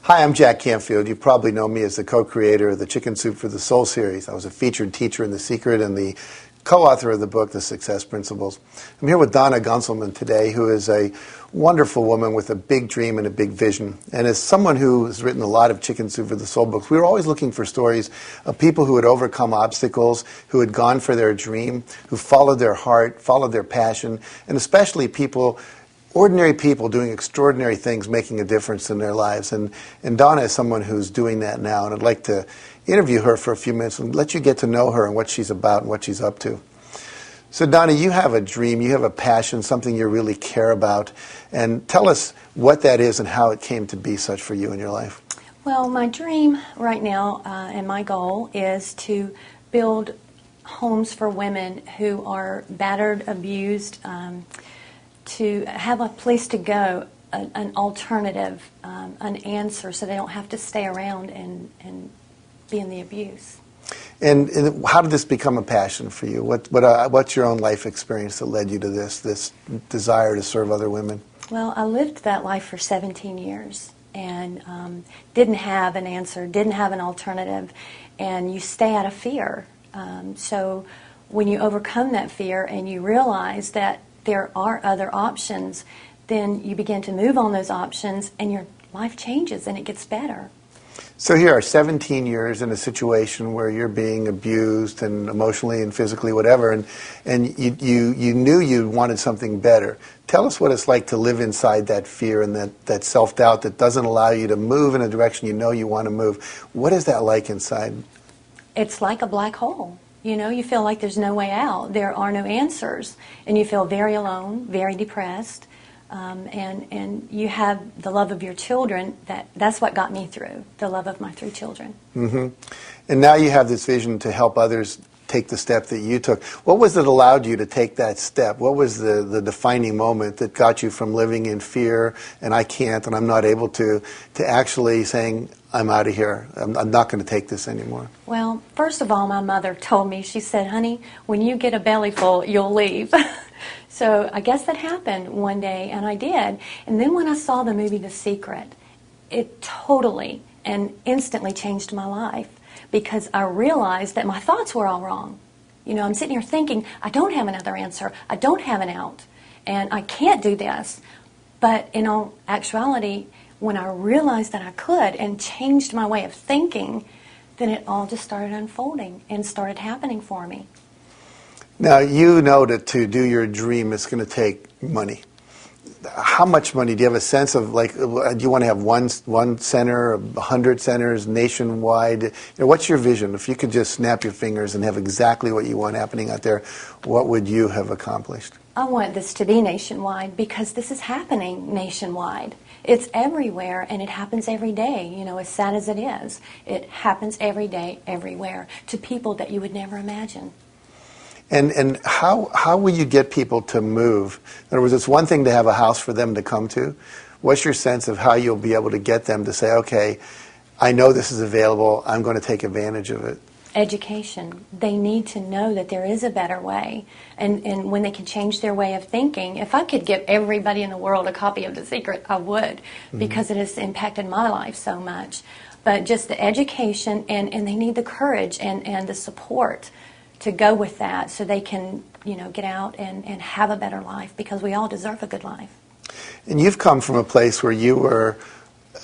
Hi, I'm Jack Canfield. You probably know me as the co-creator of the Chicken Soup for the Soul series. I was a featured teacher in The Secret and the co-author of the book, The Success Principles. I'm here with Donna Gunselman today, who is a wonderful woman with a big dream and a big vision. And as someone who has written a lot of Chicken Soup for the Soul books, we were always looking for stories of people who had overcome obstacles, who had gone for their dream, who followed their heart, followed their passion, and especially ordinary people doing extraordinary things, making a difference in their lives. And Donna is someone who's doing that now, and I'd like to interview her for a few minutes and let you get to know her and what she's about and what she's up to. So Donna, you have a dream, you have a passion, something you really care about, and tell us what that is and how it came to be such for you in your life. Well, my dream right now and my goal is to build homes for women who are battered, abused, to have a place to go, an alternative, an answer, so they don't have to stay around and be in the abuse. And how did this become a passion for you? What's your own life experience that led you to this desire to serve other women? Well, I lived that life for 17 years and didn't have an answer, didn't have an alternative, and you stay out of fear. So when you overcome that fear and you realize that there are other options, then you begin to move on those options and your life changes and it gets better. So here are 17 years in a situation where you're being abused and emotionally and physically, whatever, and you knew you wanted something better. Tell us what it's like to live inside that fear and that self-doubt that doesn't allow you to move in a direction you know you want to move. What is that like inside? It's like a black hole. You know, you feel like there's no way out. There are no answers. And you feel very alone, very depressed. And you have the love of your children. That's what got me through, the love of my 3 children. Mm-hmm. And now you have this vision to help others take the step that you took. What was it that allowed you to take that step? What was the defining moment that got you from living in fear and I can't and I'm not able to actually saying, I'm out of here. I'm not going to take this anymore? Well, first of all, my mother told me, she said, honey, when you get a belly full, you'll leave. So I guess that happened one day, and I did. And then when I saw the movie The Secret, it totally and instantly changed my life because I realized that my thoughts were all wrong. You know, I'm sitting here thinking, I don't have another answer. I don't have an out. And I can't do this. But in all actuality, when I realized that I could and changed my way of thinking, then it all just started unfolding and started happening for me. Now, you know that to do your dream, it's going to take money. How much money? Do you have a sense of, like, do you want to have one center, 100 centers, nationwide? You know, what's your vision? If you could just snap your fingers and have exactly what you want happening out there, what would you have accomplished? I want this to be nationwide because this is happening nationwide. It's everywhere, and it happens every day, you know, as sad as it is. It happens every day, everywhere, to people that you would never imagine. And how will you get people to move? In other words, it's one thing to have a house for them to come to. What's your sense of how you'll be able to get them to say, okay, I know this is available, I'm going to take advantage of it? Education. They need to know that there is a better way. And when they can change their way of thinking, if I could give everybody in the world a copy of The Secret, I would, because it has impacted my life so much. But just the education, and they need the courage and the support to go with that so they can, you know, get out and have a better life, because we all deserve a good life. And you've come from a place where you were,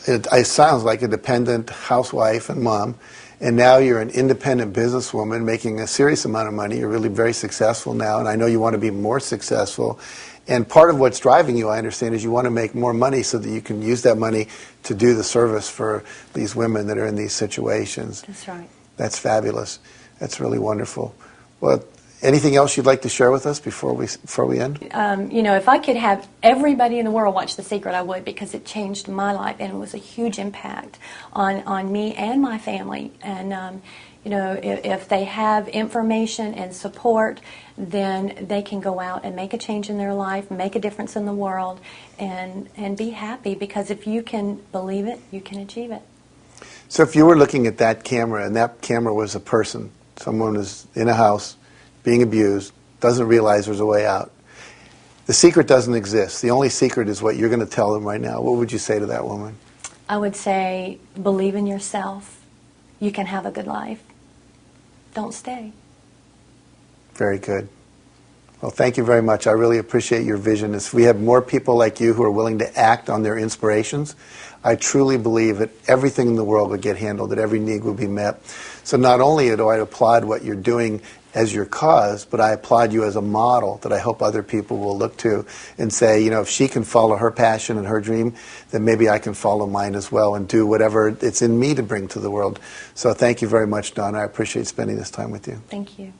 it sounds like a dependent housewife and mom, and now you're an independent businesswoman making a serious amount of money. You're really very successful now, and I know you want to be more successful. And part of what's driving you, I understand, is you want to make more money so that you can use that money to do the service for these women that are in these situations. That's right. That's fabulous. That's really wonderful. Well, anything else you'd like to share with us before we end? You know, if I could have everybody in the world watch The Secret, I would, because it changed my life, and it was a huge impact on me and my family. And, you know, if they have information and support, then they can go out and make a change in their life, make a difference in the world, and be happy, because if you can believe it, you can achieve it. So if you were looking at that camera, and that camera was a person, someone is in a house being abused, doesn't realize there's a way out. The secret doesn't exist. The only secret is what you're going to tell them right now. What would you say to that woman? I would say believe in yourself. You can have a good life. Don't stay. Very good. Well, thank you very much. I really appreciate your vision. If we have more people like you who are willing to act on their inspirations, I truly believe that everything in the world would get handled, that every need would be met. So not only do I applaud what you're doing as your cause, but I applaud you as a model that I hope other people will look to and say, if she can follow her passion and her dream, then maybe I can follow mine as well and do whatever it's in me to bring to the world. So thank you very much, Donna. I appreciate spending this time with you. Thank you.